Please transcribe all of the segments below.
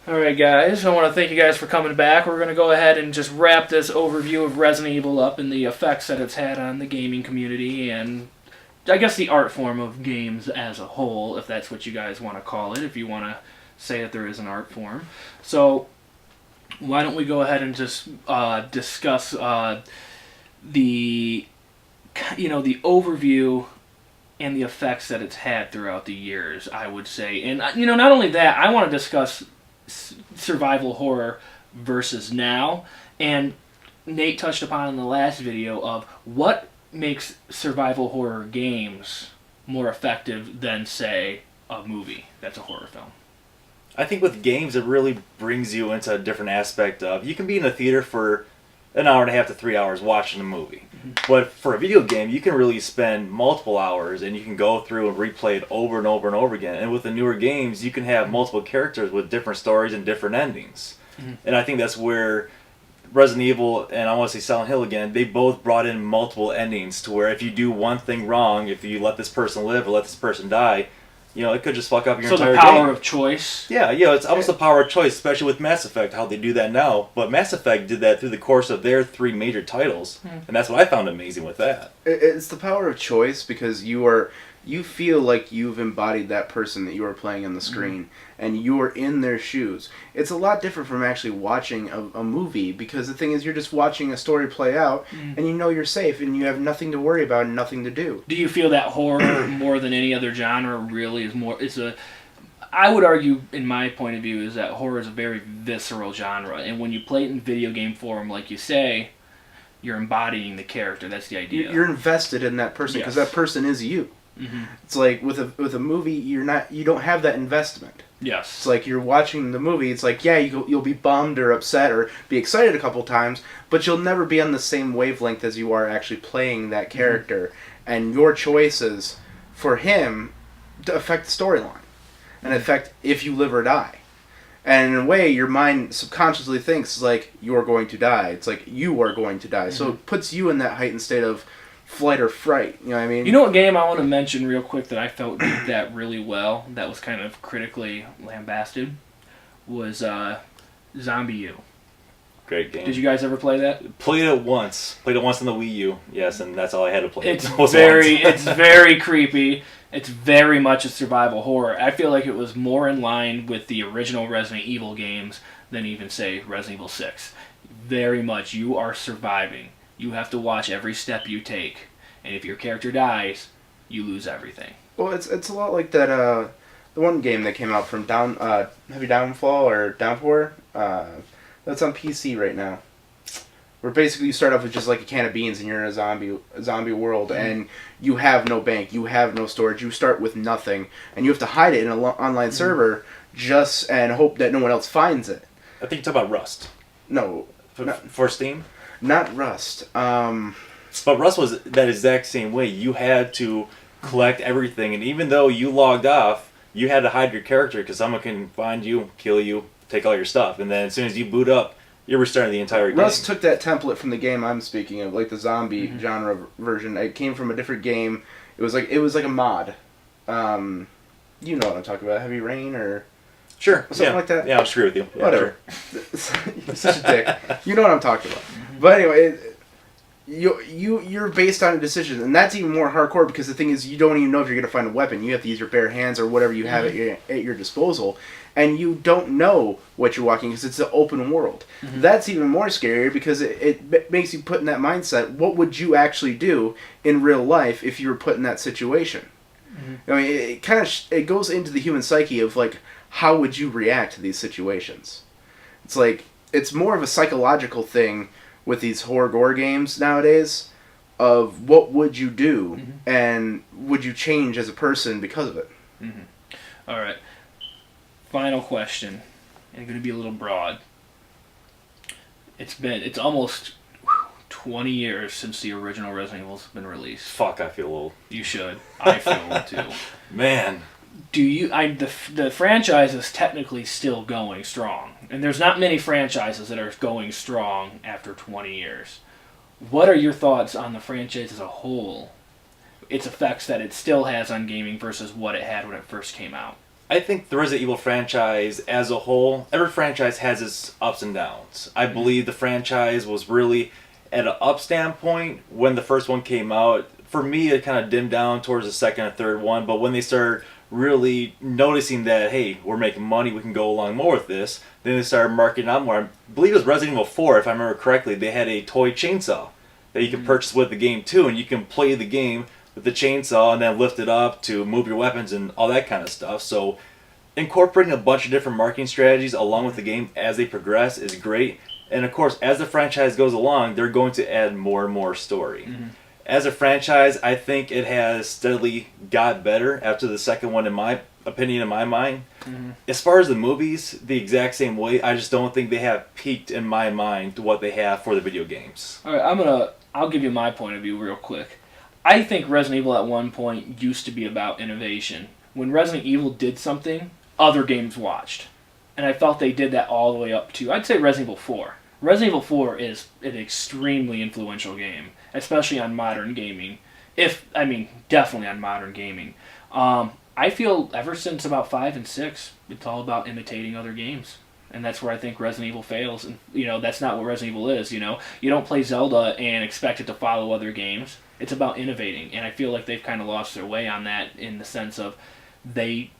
Alright guys, I want to thank you guys for coming back. We're going to go ahead and just wrap this overview of Resident Evil up and the effects that it's had on the gaming community and I guess the art form of games as a whole, if that's what you guys want to call it, if you want to say that there is an art form. So, why don't we go ahead and just discuss the overview and the effects that it's had throughout the years, I would say. And, not only that, I want to discuss survival horror versus now. And Nate touched upon in the last video of what makes survival horror games more effective than, say, a movie that's a horror film. I think with games, it really brings you into a different aspect of, you can be in a theater for an hour and a half to 3 hours watching a movie. But for a video game, you can really spend multiple hours and you can go through and replay it over and over and over again. And with the newer games, you can have multiple characters with different stories and different endings. And I think that's where Resident Evil and I want to say Silent Hill again, they both brought in multiple endings to where if you do one thing wrong, if you let this person live or let this person die, it could just fuck up your entire game. So the power of choice. Yeah, it's almost the power of choice, especially with Mass Effect, how they do that now. But Mass Effect did that through the course of their 3 major titles, and that's what I found amazing with that. It's the power of choice because you feel like you've embodied that person that you are playing on the screen, and you are in their shoes. It's a lot different from actually watching a movie, because the thing is, you're just watching a story play out, and you're safe, and you have nothing to worry about and nothing to do. Do you feel that horror, more than any other genre, really is more... I would argue, in my point of view, is that horror is a very visceral genre, and when you play it in video game form, like you say, you're embodying the character. That's the idea. You're invested in that person, because that person is you. It's like with a movie, you don't have that investment. Yes. It's like you're watching the movie. It's like, yeah, you'll be bummed or upset or be excited a couple times, but you'll never be on the same wavelength as you are actually playing that character. And your choices for him to affect the storyline and affect if you live or die. And in a way, your mind subconsciously thinks like you're going to die. It's like you are going to die. So it puts you in that heightened state of flight or fright. You know what I mean? You know what game I want to mention real quick that I felt did that really well, that was kind of critically lambasted, was ZombiU. Great game. Did you guys ever play that? Played it once on the Wii U, yes, and that's all I had to play. It's very creepy. It's very much a survival horror. I feel like it was more in line with the original Resident Evil games than even, say, Resident Evil 6. Very much, you are surviving. You have to watch every step you take, and if your character dies, you lose everything. Well, it's a lot like that. The one game that came out from Heavy Downfall or Downpour. That's on PC right now. Where basically you start off with just like a can of beans, and you're in a zombie world, and you have no bank, you have no storage. You start with nothing, and you have to hide it in an online server and hope that no one else finds it. I think you're talking about Rust. No, for Steam. Not Rust. But Rust was that exact same way. You had to collect everything, and even though you logged off, you had to hide your character because someone can find you, kill you, take all your stuff, and then as soon as you boot up, you're restarting the entire game. Rust took that template from the game I'm speaking of, like the zombie genre version. It came from a different game. It was like a mod. You know what I'm talking about? Heavy Rain or something like that. Yeah, I'll screw with you. Yeah, whatever. Sure. You're such a dick. You know what I'm talking about. But anyway, you're based on a decision, and that's even more hardcore because the thing is, you don't even know if you're going to find a weapon. You have to use your bare hands or whatever you have at your disposal, and you don't know what you're walking because it's an open world. That's even more scary because it makes you put in that mindset. What would you actually do in real life if you were put in that situation? I mean, it kind of it goes into the human psyche of like, how would you react to these situations? It's like it's more of a psychological thing with these horror gore games nowadays of what would you do and would you change as a person because of it. All right. Final question. And going to be a little broad. It's almost 20 years since the original Resident Evil's been released. Fuck, I feel old. You should. I feel old too. Man. The franchise is technically still going strong, and there's not many franchises that are going strong after 20 years. What are your thoughts on the franchise as a whole, its effects that it still has on gaming versus what it had when it first came out? I think the Resident Evil franchise as a whole, every franchise has its ups and downs. I believe the franchise was really at an up standpoint when the first one came out. For me, it kind of dimmed down towards the second and third one, but when they started really noticing that, hey, we're making money, we can go along more with this, then they started marketing out more. I believe it was Resident Evil 4, if I remember correctly, they had a toy chainsaw that you can purchase with the game too, and you can play the game with the chainsaw and then lift it up to move your weapons and all that kind of stuff. So incorporating a bunch of different marketing strategies along with the game as they progress is great. And of course, as the franchise goes along, they're going to add more and more story. As a franchise, I think it has steadily got better after the second one, in my opinion, in my mind. As far as the movies, the exact same way. I just don't think they have peaked in my mind to what they have for the video games. All right, I'll give you my point of view real quick. I think Resident Evil at one point used to be about innovation. When Resident Evil did something, other games watched. And I felt they did that all the way up to, I'd say, Resident Evil 4. Resident Evil 4 is an extremely influential game, especially on modern gaming. Definitely on modern gaming. I feel ever since about 5 and 6, it's all about imitating other games. And that's where I think Resident Evil fails. And, that's not what Resident Evil is, You don't play Zelda and expect it to follow other games. It's about innovating. And I feel like they've kind of lost their way on that in the sense of they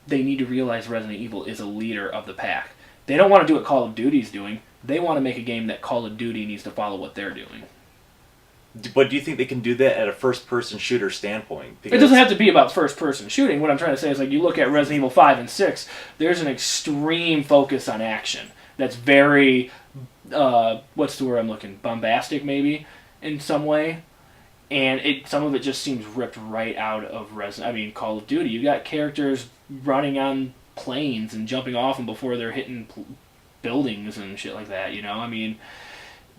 need to realize Resident Evil is a leader of the pack. They don't want to do what Call of Duty's doing. They want to make a game that Call of Duty needs to follow what they're doing. But do you think they can do that at a first-person shooter standpoint? It doesn't have to be about first-person shooting. What I'm trying to say is, you look at Resident Evil 5 and 6, there's an extreme focus on action that's very, what's the word I'm looking, bombastic maybe, in some way. And some of it just seems ripped right out of Call of Duty. You got characters running on planes and jumping off them before they're hitting buildings and shit like that,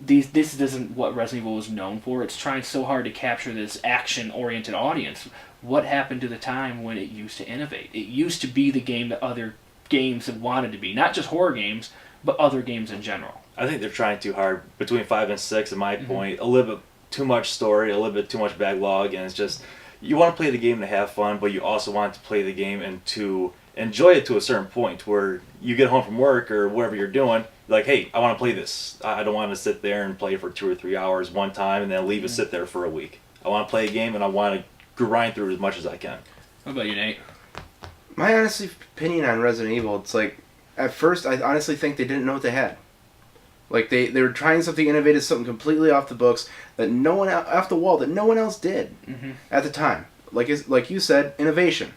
This isn't what Resident Evil was known for. It's trying so hard to capture this action-oriented audience. What happened to the time when it used to innovate? It used to be the game that other games have wanted to be. Not just horror games, but other games in general. I think they're trying too hard. Between 5 and 6, in my point, a little bit too much story, a little bit too much backlog, and it's just, you want to play the game to have fun, but you also want to play the game and to enjoy it to a certain point where you get home from work or whatever you're doing, like, hey, I want to play this. I don't want to sit there and play for 2 or 3 hours one time and then leave it sit there for a week. I want to play a game and I want to grind through it as much as I can. What about you, Nate? My honest opinion on Resident Evil, it's like, at first, I honestly think they didn't know what they had. Like, they were trying something innovative, something completely off the books, that no one, off the wall, that no one else did at the time. Like you said, innovation.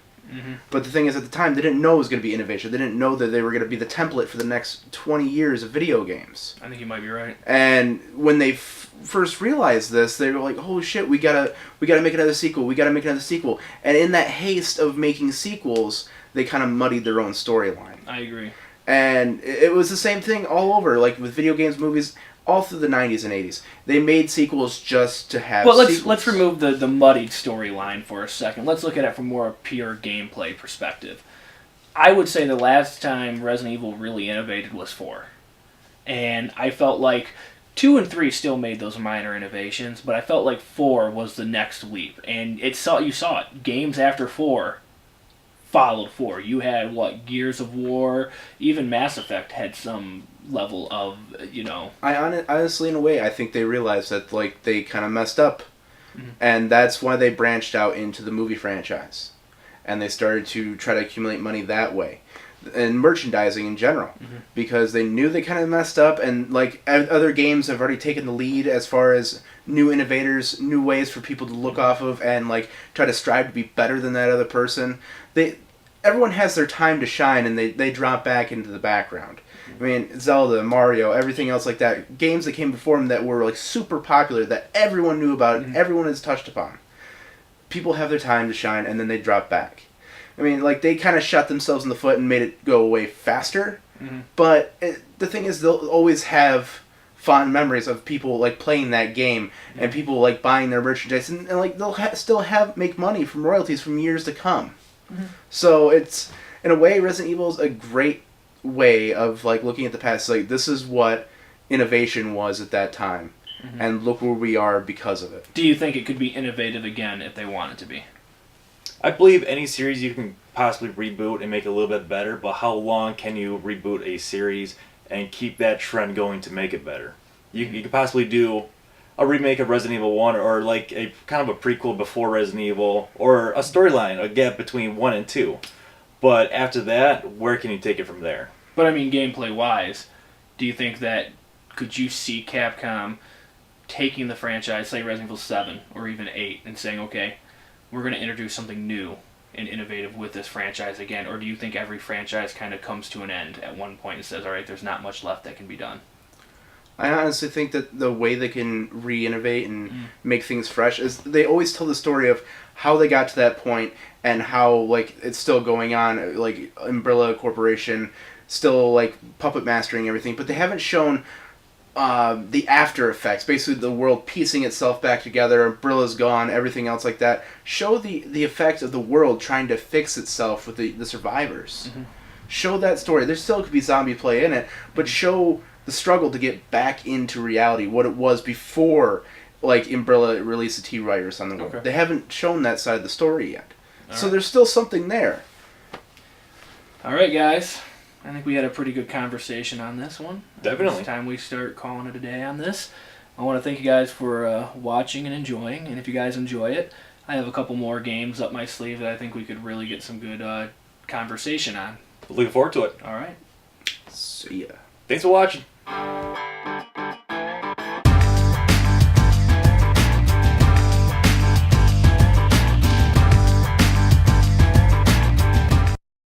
But the thing is, at the time, they didn't know it was going to be innovation. They didn't know that they were going to be the template for the next 20 years of video games. I think you might be right. And when they first realized this, they were like, "Holy shit, we gotta make another sequel. We gotta make another sequel." And in that haste of making sequels, they kind of muddied their own storyline. I agree. And it was the same thing all over, like with video games, movies, all through the 90s and 80s. They made sequels just to have sequels. Let's remove the muddied storyline for a second. Let's look at it from more a pure gameplay perspective. I would say the last time Resident Evil really innovated was 4. And I felt like 2 and 3 still made those minor innovations, but I felt like 4 was the next leap. And you saw it. Games after 4 followed 4. You had, Gears of War, even Mass Effect had some level of, Honestly, in a way, I think they realized that, they kind of messed up. And that's why they branched out into the movie franchise. And they started to try to accumulate money that way. And merchandising in general. Because they knew they kind of messed up, and, other games have already taken the lead as far as new innovators, new ways for people to look off of, and, try to strive to be better than that other person. Everyone has their time to shine, and they drop back into the background. I mean, Zelda, Mario, everything else like that. Games that came before them that were, super popular, that everyone knew about, and everyone has touched upon. People have their time to shine, and then they drop back. I mean, they kind of shot themselves in the foot and made it go away faster. But the thing is, they'll always have fond memories of people, playing that game, and people, buying their merchandise, and they'll still make money from royalties from years to come. So it's, in a way, Resident Evil is a great way of looking at the past. This is what innovation was at that time, and look where we are because of it. Do you think it could be innovative again if they want it to be? I believe any series you can possibly reboot and make it a little bit better, but how long can you reboot a series and keep that trend going to make it better? You could possibly do a remake of Resident Evil 1 or like a kind of a prequel before Resident Evil or a storyline, a gap between 1 and 2. But after that, where can you take it from there? But I mean, gameplay-wise, do you think that, could you see Capcom taking the franchise, say Resident Evil 7 or even 8, and saying, okay, we're going to introduce something new and innovative with this franchise again? Or do you think every franchise kind of comes to an end at one point and says, all right, there's not much left that can be done? I honestly think that the way they can re-innovate and make things fresh is they always tell the story of how they got to that point and how, like, it's still going on, like Umbrella Corporation still, like, puppet mastering everything, but they haven't shown the after effects, basically the world piecing itself back together, Umbrella's gone, everything else like that. Show the effect of the world trying to fix itself with the survivors. Mm-hmm. Show that story. There still could be zombie play in it, but show the struggle to get back into reality, what it was before, like, Umbrella released a T-Virus on the world. Okay. They haven't shown that side of the story yet. So there's still something there. All right, guys. I think we had a pretty good conversation on this one. Definitely. It's time we start calling it a day on this. I want to thank you guys for watching and enjoying. And if you guys enjoy it, I have a couple more games up my sleeve that I think we could really get some good conversation on. Looking forward to it. All right. See ya. Thanks for watching.